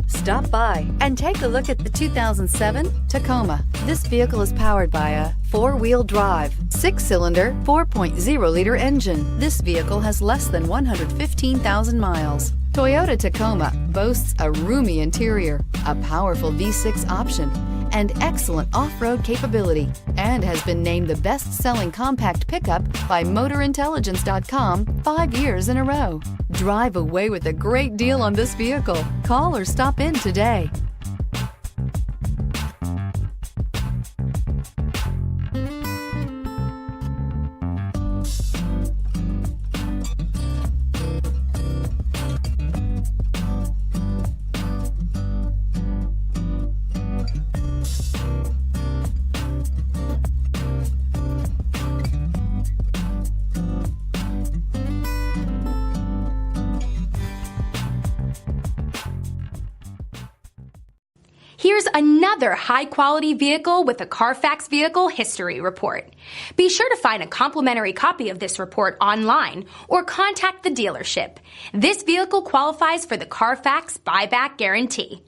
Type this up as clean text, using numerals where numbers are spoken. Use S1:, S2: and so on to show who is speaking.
S1: Stop by and take a look at the 2007 Tacoma. This vehicle is powered by a four-wheel drive, six-cylinder, 4.0-liter engine. This vehicle has less than 115,000 miles. Toyota Tacoma boasts a roomy interior, a powerful V6 option, and excellent off-road capability, and has been named the best-selling compact pickup by MotorIntelligence.com 5 years in a row. Drive away with a great deal on this vehicle. Call or stop in today.
S2: Here's another high-quality vehicle with a Carfax Vehicle History Report. Be sure to find a complimentary copy of this report online or contact the dealership. This vehicle qualifies for the Carfax Buyback Guarantee.